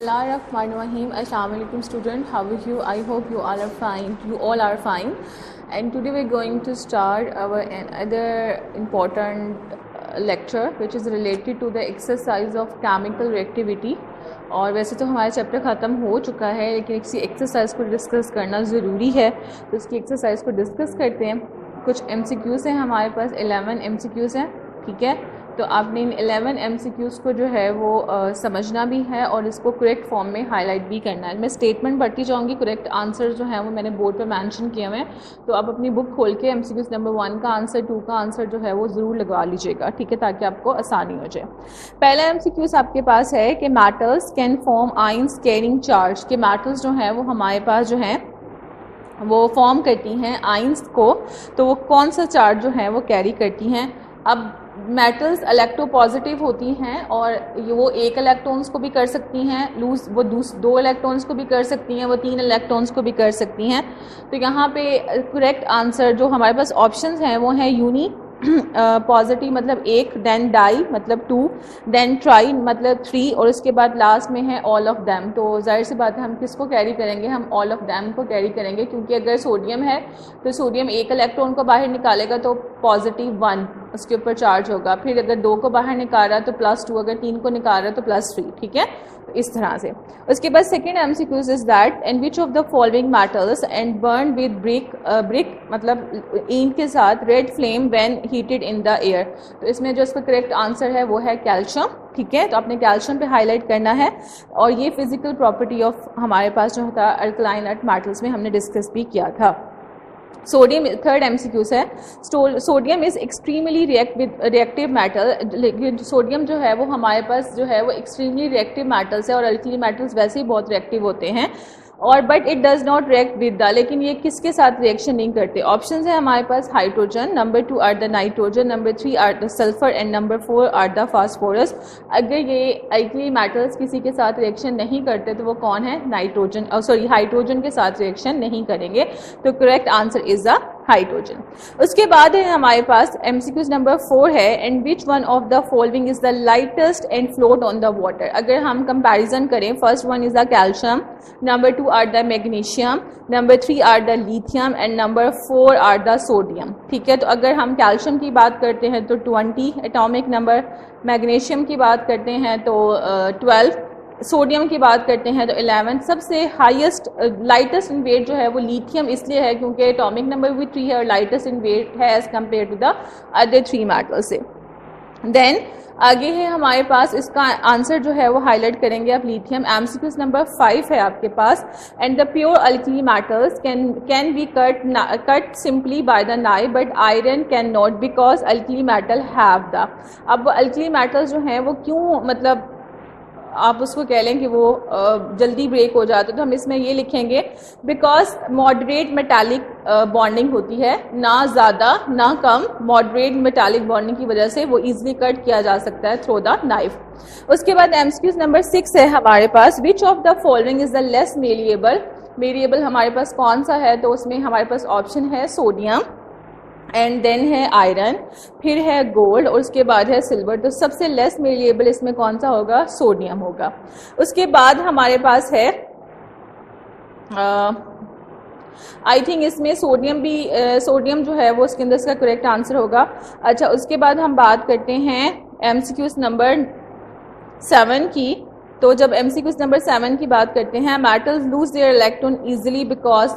Bismillahirrahmanirrahim. Assalamu alaikum student. How are you? I hope you all are fine. You all are fine. And today we're going to start our another important lecture which is related to the exercise of chemical reactivity. और वैसे तो हमारा chapter ख़त्म हो चुका है, लेकिन इसी एक्सरसाइज को डिस्कस करना ज़रूरी है, तो इसकी एक्सरसाइज को डिस्कस करते हैं। कुछ MCQs हैं हमारे पास, 11 MCQs हैं, ठीक है। तो आपने इन 11 MCQs को जो है वो समझना भी है और इसको करेक्ट फॉर्म में हाईलाइट भी करना है। मैं स्टेटमेंट बढ़ती जाऊंगी, करेक्ट आंसर जो है वो मैंने बोर्ड पे मेंशन किए हुए हैं, तो आप अपनी बुक खोल के MCQs नंबर 1 का आंसर, 2 का आंसर जो है वो ज़रूर लगवा लीजिएगा, ठीक है, ताकि आपको आसानी हो जाए। पहला MCQs आपके पास है कि metals can form ions carrying charge, के मेटल्स जो हैं वो हमारे पास जो हैं वो फॉर्म करती हैं आयंस को, तो वो कौन सा चार्ज जो है वो कैरी करती हैं। अब मेटल्स इलेक्ट्रोपॉजिटिव होती हैं और वो एक इलेक्ट्रॉन्स को भी कर सकती हैं लूज, वो 2 इलेक्ट्रॉन्स को भी कर सकती हैं, वो 3 इलेक्ट्रॉन्स को भी कर सकती हैं। तो यहाँ पे करेक्ट आंसर जो हमारे पास ऑप्शंस हैं वो हैं यूनी पॉजिटिव मतलब 1, देन डाई मतलब 2, देन ट्राई मतलब 3 और उसके बाद लास्ट में है ऑल ऑफ दैम। तो जाहिर सी बात है हम किसको कैरी करेंगे, हम ऑल ऑफ दैम को कैरी करेंगे, क्योंकि अगर सोडियम है तो सोडियम एक इलेक्ट्रॉन को बाहर निकालेगा तो +1 उसके ऊपर चार्ज होगा, फिर अगर 2 को बाहर निकाल रहा है तो +2, अगर 3 को निकाल रहा है तो +3, ठीक है, तो इस तरह से। उसके बाद second MCQ is that in which of the following metals and burn with brick मतलब ईंट के साथ red flame when heated in the air. तो इसमें जो इसका करेक्ट आंसर है वो है कैल्शियम, ठीक है। तो आपने कैल्शियम पे हाईलाइट करना है, और ये फिजिकल प्रॉपर्टी ऑफ हमारे पास जो था अल्कलाइन अर्थ मेटल्स में हमने डिस्कस भी किया था। सोडियम थर्ड MCQ है, sodium is extremely reactive metal. Sodium जो है वो हमारे पास जो है वो एक्सट्रीमली रिएक्टिव मेटल्स है, और अल्कली मेटल्स वैसे ही बहुत रिएक्टिव होते हैं, और but it does not react with the, लेकिन ये किसके साथ रिएक्शन नहीं करते। ऑप्शंस है हमारे पास hydrogen, number 2 are the nitrogen, number 3 are the sulphur and number 4 are the phosphorus. अगर ये अल्कली मेटल्स किसी के साथ रिएक्शन नहीं करते तो वो कौन है, नाइट्रोजन, हाइड्रोजन के साथ रिएक्शन नहीं करेंगे, तो correct answer is the hydrogen. उसके बाद है हमारे पास MCQ नंबर 4 है, and which one of the following is the lightest and float on the water. अगर हम कंपैरिजन करें, first one is the calcium, number 2 are the magnesium, number 3 are the lithium and number 4 are the sodium, ठीक है। तो अगर हम calcium की बात करते हैं तो 20 एटॉमिक नंबर, मैग्नीशियम की बात करते हैं तो 12, सोडियम की बात करते हैं तो 11। सबसे हाईएस्ट लाइटेस्ट इन वेट जो है वो लिथियम इसलिए है क्योंकि एटॉमिक नंबर भी 3 है और लाइटेस्ट इन वेट है as compare to the other 3 metal से। देन आगे है हमारे पास, इसका आंसर जो है वो हाईलाइट करेंगे आप, लिथियम। MCQ नंबर 5 है आपके पास, and the pure alkali metals can be cut simply by the knife but iron can not because alkali metal have the. अब अल्कली मेटल्स जो हैं वो क्यों, मतलब आप उसको कह लें कि वो जल्दी ब्रेक हो जाते, तो हम इसमें ये लिखेंगे बिकॉज मॉडरेट मेटालिक बॉन्डिंग होती है, ना ज़्यादा ना कम, मॉडरेट मेटालिक बॉन्डिंग की वजह से वो इजीली कट किया जा सकता है थ्रू द नाइफ। उसके बाद MCQ नंबर 6 है हमारे पास, which of the following is the less malleable हमारे पास कौन सा है, तो उसमें हमारे पास ऑप्शन है सोडियम, एंड देन है आयरन, फिर है गोल्ड और उसके बाद है सिल्वर। तो सबसे लेस मेलिएबल इसमें कौन सा होगा, सोडियम होगा। उसके बाद हमारे पास है आई थिंक इसमें सोडियम भी, सोडियम जो है वो इसके अंदर इसका करेक्ट आंसर होगा। अच्छा, उसके बाद हम बात करते हैं MCQ नंबर 7 की। तो जब MCQ नंबर 7 की बात करते हैं, metals lose their electron easily because,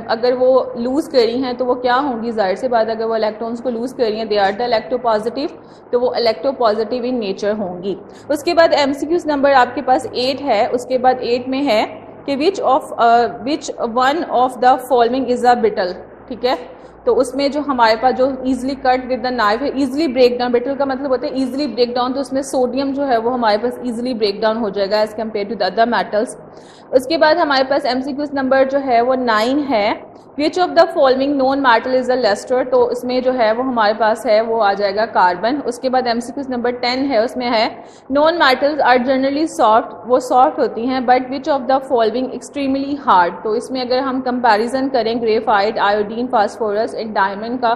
अगर वो लूज कर रही हैं तो वो क्या होंगी, जाहिर सी बात अगर वो इलेक्ट्रॉन्स को लूज कर रही हैं दे आर द इलेक्ट्रोपॉजिटिव, तो वो इलेक्ट्रोपॉजिटिव इन नेचर होंगी। उसके बाद MCQ नंबर आपके पास 8 है, उसके बाद 8 में है कि विच one of the following is a brittle, ठीक है। तो उसमें जो हमारे पास जो easily cut with the knife है, इजीली ब्रेक डाउन, ब्रिटल का मतलब होता है इजीली ब्रेक डाउन, तो उसमें सोडियम जो है वो हमारे पास इजीली ब्रेक डाउन हो जाएगा as compare to the other metals. उसके बाद हमारे पास MCQ नंबर जो है वो 9 है, which of the following non metal is a lustre. तो इसमें जो है वो हमारे पास है वो आ जाएगा कार्बन। उसके बाद MCQ नंबर 10 है, उसमें है non metals are generally soft, वो सॉफ्ट होती हैं, but which of the following extremely hard. तो इसमें अगर हम कंपैरिजन करें graphite, iodine, phosphorus and diamond का,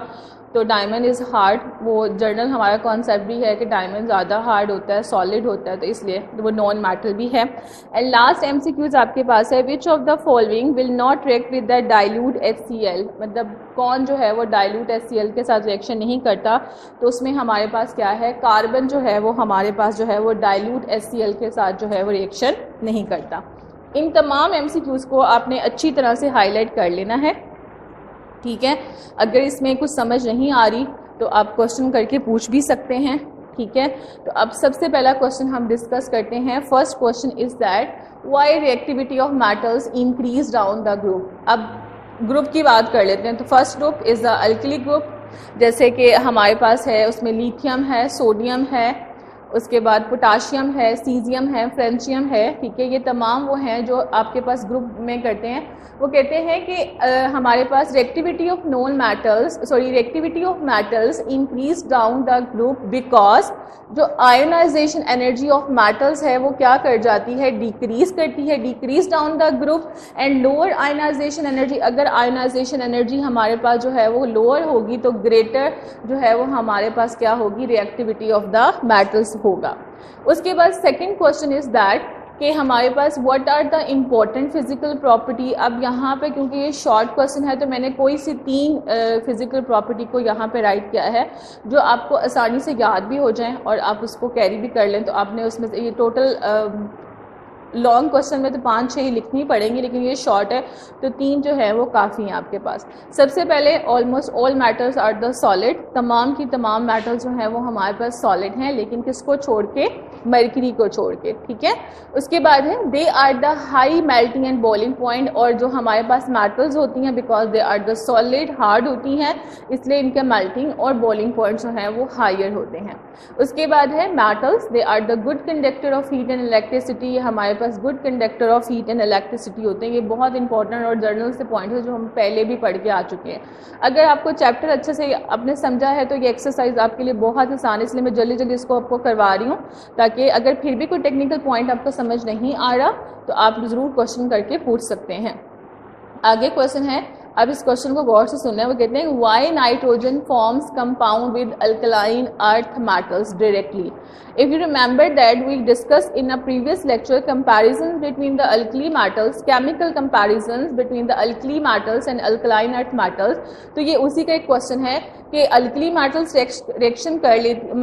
तो डायमंड इज़ हार्ड, वो जर्नल हमारा कॉन्सेप्ट भी है कि डायमंड ज़्यादा हार्ड होता है, सॉलिड होता है, तो इसलिए वो नॉन मेटल भी है। एंड लास्ट MCQs आपके पास है, which of the following will not react with the dilute HCl, मतलब कौन जो है वो डाइल्यूट HCl के साथ रिएक्शन नहीं करता। तो उसमें हमारे पास क्या है, कार्बन जो है वो हमारे पास जो है वो डाइल्यूट HCl के साथ जो है वो रिएक्शन नहीं करता। इन तमाम MCQs को आपने अच्छी तरह से हाईलाइट कर लेना है, ठीक है। अगर इसमें कुछ समझ नहीं आ रही तो आप क्वेश्चन करके पूछ भी सकते हैं, ठीक है। तो अब सबसे पहला क्वेश्चन हम डिस्कस करते हैं। First question is that why reactivity of metals increase down the group. अब ग्रुप की बात कर लेते हैं। तो first group is the alkali group, जैसे कि हमारे पास है, उसमें लिथियम है, सोडियम है, उसके बाद पोटाशियम है, सीजियम है, फ्रेंचियम है, ठीक है। ये तमाम वो हैं जो आपके पास ग्रुप में करते हैं। वो कहते हैं कि हमारे पास reactivity of reactivity of metals increase down the group because जो आयोनाइजेशन एनर्जी ऑफ मेटल्स है वो क्या कर जाती है, डिक्रीज करती है, decrease down the group. And lower ionization energy, अगर आयोनाइजेशन एनर्जी हमारे पास जो है वो लोअर होगी तो ग्रेटर जो है वो हमारे पास क्या होगी, रिएक्टिविटी ऑफ द मेटल्स होगा। उसके बाद सेकेंड क्वेश्चन इज दैट कि हमारे पास what are the important physical property. अब यहाँ पे क्योंकि ये शॉर्ट क्वेश्चन है तो मैंने कोई सी 3 फिजिकल प्रॉपर्टी को यहाँ पे राइट किया है जो आपको आसानी से याद भी हो जाएं और आप उसको कैरी भी कर लें। तो आपने उसमें से ये टोटल लॉन्ग क्वेश्चन में तो 5-6 ही लिखनी पड़ेंगी, लेकिन ये शॉर्ट है तो 3 जो है वो काफ़ी हैं आपके पास। सबसे पहले almost all matters are the solid, तमाम की तमाम मैटर्स जो हैं वो हमारे पास सॉलिड हैं, लेकिन किसको छोड़ के, मरकरी को छोड़ के, ठीक है। उसके बाद है they are the high melting and boiling point, और जो हमारे पास मेटल्स होती हैं because they are the solid, hard होती हैं, इसलिए इनके मेल्टिंग और बॉइलिंग पॉइंट जो हैं वो हायर होते हैं। उसके बाद है metals, they are the good conductor of heat and electricity, ये हमारे पास good conductor of heat and electricity होते हैं। ये बहुत इंपॉर्टेंट और जर्नल से पॉइंट है जो हम पहले भी पढ़ के आ चुके हैं। अगर आपको चैप्टर अच्छे से आपने समझा है तो ये एक्सरसाइज आपके लिए बहुत आसान है, इसलिए मैं जल्दी जल्दी इसको आपको करवा रही हूँ ताकि अगर फिर भी कोई टेक्निकल पॉइंट आपको समझ नहीं आ रहा तो आप ज़रूर क्वेश्चन करके पूछ सकते हैं। आगे क्वेश्चन है, अब इस क्वेश्चन को गौर से सुनना है। वो कहते हैं why nitrogen forms compound with alkaline earth metals directly. If you remember that we discussed in a previous lecture comparisons between the alkali metals, chemical comparisons between the alkali metals and alkaline earth metals, तो ये उसी का एक question है कि alkali metals reaction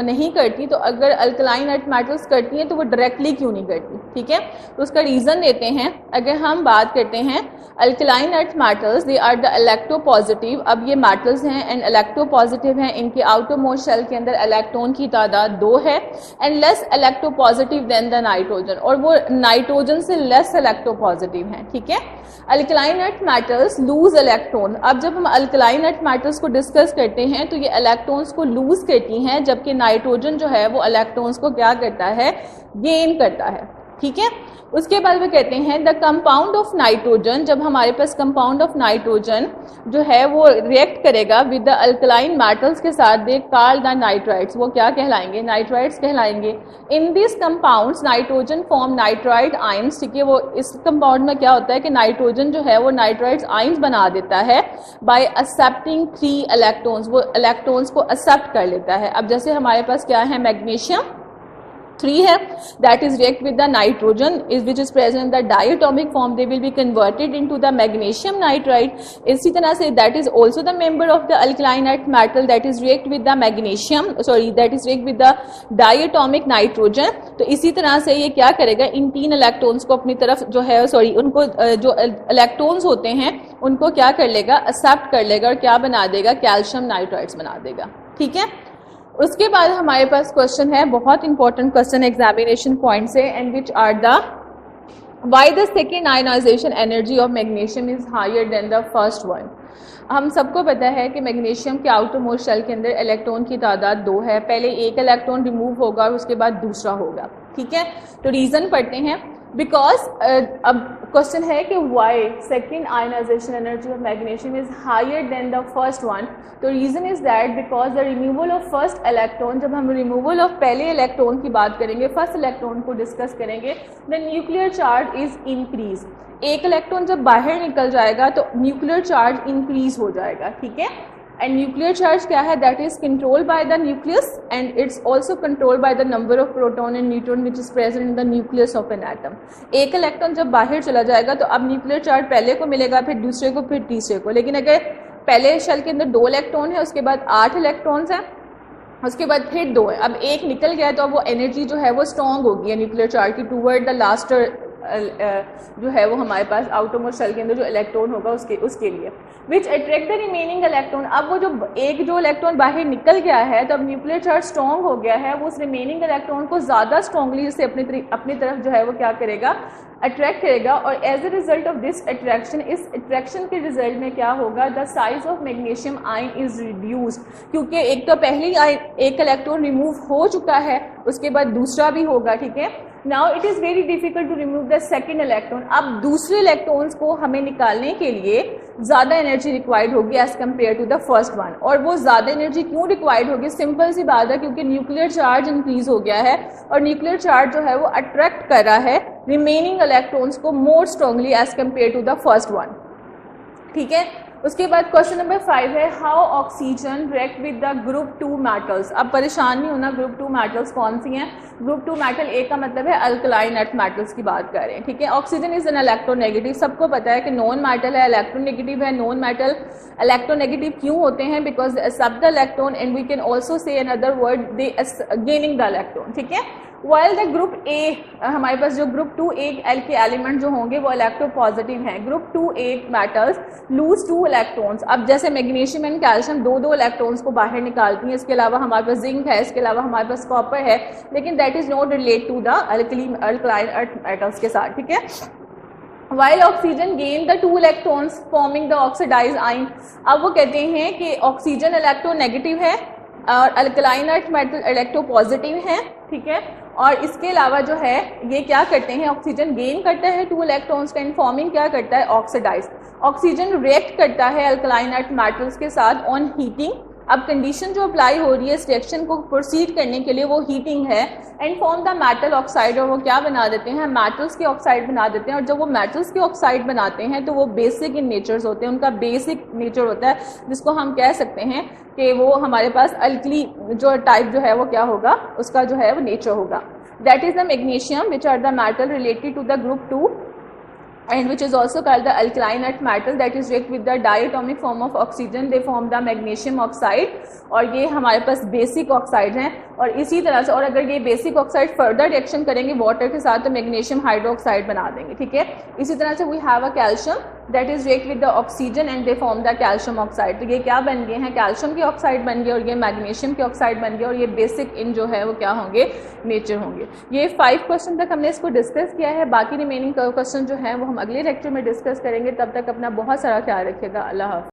नहीं करती, तो अगर अल्कलाइन अर्थ मेटल्स करती हैं तो वो डायरेक्टली क्यों नहीं करती, ठीक है। तो उसका रीज़न देते हैं। अगर हम बात करते हैं alkaline earth metals, they are the electropositive. अब ये मेटल्स हैं एंड इलेक्ट्रोपॉजिटिव हैं, इनके आउटरमोस्ट शेल के अंदर इलेक्ट्रॉन की तादाद 2 है and less electropositive than the nitrogen, और वो नाइट्रोजन से लेस इलेक्ट्रोपॉजिटिव हैं, ठीक है। Alkaline earth metals loose electron. अब जब हम अल्कलाइन अर्थ मेटल्स को डिस्कस करते हैं तो ये इलेक्ट्रॉन्स को लूज करती हैं, जबकि नाइट्रोजन जो है वो इलेक्ट्रॉन्स को क्या करता है, गेन करता है, ठीक है। उसके बाद वो कहते हैं द कंपाउंड ऑफ नाइट्रोजन, जब हमारे पास कंपाउंड ऑफ नाइट्रोजन जो है वो रिएक्ट करेगा विद द अल्कलाइन मेटल्स के साथ, दे कॉल द नाइट्राइड्स, वो क्या कहलाएंगे, नाइट्राइड्स कहलाएंगे। In this compounds nitrogen form nitride ions, ठीक है। वो इस कंपाउंड में क्या होता है कि नाइट्रोजन जो है वो नाइट्राइड्स आयंस बना देता है बाय एक्सेप्टिंग 3 इलेक्ट्रॉन्स, वो इलेक्ट्रॉन्स को एक्सेप्ट कर लेता है। अब जैसे हमारे पास क्या है, मैग्नीशियम 3 है, that is react with the nitrogen is which is present in the diatomic form, they will be converted into the magnesium nitride. इसी तरह से that is also the member of the alkaline earth metal that is react with the that is react with the diatomic nitrogen. तो इसी तरह से ये क्या करेगा, इन 3 इलेक्ट्रॉन्स को अपनी तरफ जो है उनको जो इलेक्ट्रॉन्स होते हैं उनको क्या कर लेगा, एक्सेप्ट कर लेगा और क्या बना देगा, कैल्शियम नाइट्राइड्स बना देगा, ठीक है। उसके बाद हमारे पास क्वेश्चन है, बहुत इंपॉर्टेंट क्वेश्चन एग्जामिनेशन पॉइंट से, and which are the why the second ionisation energy of magnesium is higher than the first one. हम सबको पता है कि मैग्नीशियम के आउटर मोस्ट शेल के अंदर इलेक्ट्रॉन की तादाद 2 है, पहले एक इलेक्ट्रॉन रिमूव होगा और उसके बाद दूसरा होगा, ठीक है। तो रीज़न पढ़ते हैं, बिकॉज अब क्वेश्चन है कि why second ionisation energy of magnesium is higher than the first one. तो reason is that because the removal of first electron, जब हम रिमूवल ऑफ पहले इलेक्ट्रॉन की बात करेंगे, फर्स्ट इलेक्ट्रॉन को डिस्कस करेंगे, the nuclear charge is increase. एक इलेक्ट्रॉन जब बाहर निकल जाएगा तो न्यूक्लियर चार्ज इंक्रीज हो जाएगा, ठीक है। एंड न्यूक्लियर चार्ज क्या है, that is controlled by the nucleus and it's also controlled by the number of proton and neutron which is present in the nucleus of an atom. एक electron जब बाहर चला जाएगा तो अब न्यूक्लियर चार्ज पहले को मिलेगा, फिर दूसरे को, फिर तीसरे को। लेकिन अगर पहले शेल के अंदर 2 इलेक्ट्रॉन है, उसके बाद 8 इलेक्ट्रॉन्स हैं, उसके बाद फिर 2 है, अब एक निकल गया तो अब वो एनर्जी जो है वो स्ट्रॉन्ग होगी न्यूक्लियर चार्ज की टूवर्ड द लास्ट जो है वो हमारे पास आउटरमोस्ट शेल के अंदर जो इलेक्ट्रॉन होगा उसके लिए which attract the remaining electron. अब वो जो इलेक्ट्रॉन बाहर निकल गया है तो अब न्यूक्लियर चार्ज स्ट्रॉन्ग हो गया है, वो उस रिमेनिंग इलेक्ट्रॉन को ज़्यादा स्ट्रॉन्गली से अपनी तरफ जो है वो क्या करेगा, अट्रैक्ट करेगा। और as a result of this attraction, इस अट्रैक्शन के रिजल्ट में क्या होगा, the size of magnesium ion is reduced, क्योंकि एक तो पहली एक इलेक्ट्रॉन रिमूव हो चुका है, उसके बाद दूसरा भी होगा, ठीक है। Now it is very difficult to remove the second electron. अब दूसरे इलेक्ट्रॉन्स को हमें निकालने के लिए ज़्यादा एनर्जी रिक्वायर्ड होगी as compare to the first one. और वो ज़्यादा एनर्जी क्यों रिक्वायर्ड होगी, सिंपल सी बात है, क्योंकि न्यूक्लियर चार्ज इंक्रीज हो गया है और न्यूक्लियर चार्ज जो है वो अट्रैक्ट कर रहा है रिमेनिंग इलेक्ट्रॉन्स को more strongly as compare to the first one, ठीक है। उसके बाद क्वेश्चन नंबर 5 है, how oxygen react with the group 2 metals. अब परेशान नहीं होना, ग्रुप 2 मेटल्स कौन सी हैं। ग्रुप 2 मेटल ए का मतलब है अल्कलाइन अर्थ मेटल्स की बात कर रहे हैं, ठीक है। ऑक्सीजन इज एन इलेक्ट्रोनेगेटिव, सबको पता है कि नॉन मेटल है, इलेक्ट्रोनेगेटिव है। नॉन मेटल इलेक्ट्रोनेगेटिव क्यों होते हैं, because they accept the electron and we can also say another word they gaining the electron, ठीक है। वाइल द ग्रुप ए, हमारे पास जो ग्रुप 2A के एलिमेंट जो होंगे वो इलेक्ट्रो पॉजिटिव हैं। Group 2A metals lose 2 electrons. अब जैसे मैग्नीशियम एंड कैल्शियम 2 इलेक्ट्रॉन्स को बाहर निकालती हैं, इसके अलावा हमारे पास जिंक है, इसके अलावा हमारे पास कॉपर है, लेकिन that is not relate to the alkaline earth metals के साथ, ठीक है। While oxygen gain the 2 electrons forming the oxidized ion, अब वो कहते हैं कि ऑक्सीजन इलेक्ट्रोनेगेटिव है और alkaline earth metal electro positive है, ठीक है। और इसके अलावा जो है ये क्या करते हैं, ऑक्सीजन गेन करता है 2 इलेक्ट्रॉन्स का, फॉर्मिंग क्या करता है, ऑक्सीडाइज। ऑक्सीजन रिएक्ट करता है अल्कलाइन अर्थ मेटल्स के साथ ऑन हीटिंग। अब कंडीशन जो अप्लाई हो रही है इस रिएक्शन को प्रोसीड करने के लिए वो हीटिंग है and form the metal oxide, और वो क्या बना देते हैं, मेटल्स के ऑक्साइड बना देते हैं। और जब वो मेटल्स के ऑक्साइड बनाते हैं तो वो बेसिक इन नेचर्स होते हैं, उनका बेसिक नेचर होता है जिसको हम कह सकते हैं कि वो हमारे पास अल्कली जो टाइप जो है वो क्या होगा, उसका जो है वो नेचर होगा। That is the magnesium which are the metal related to the group 2 and which is also called the alkaline earth metal that is react with the diatomic form of oxygen, they form the magnesium oxide। और ये हमारे पास basic oxide हैं। और इसी तरह से, और अगर ये बेसिक ऑक्साइड फर्दर रिएक्शन करेंगे वाटर के साथ तो मैग्नीशियम हाइड्रोक्साइड बना देंगे, ठीक है। इसी तरह से we have a calcium that is react with the oxygen and they form the calcium oxide. तो ये क्या बन गए हैं, कैल्शियम के ऑक्साइड बन गए और ये मैग्नीशियम के ऑक्साइड बन गए और ये बेसिक इन जो है वो क्या होंगे, नेचर होंगे। ये 5 क्वेश्चन तक हमने इसको डिस्कस किया है, बाकी रिमेनिंग क्वेश्चन जो है वो हम अगले लेक्चर में डिस्कस करेंगे। तब तक अपना बहुत सारा ख्याल रखिएगा। अल्लाह हाफ़िज़।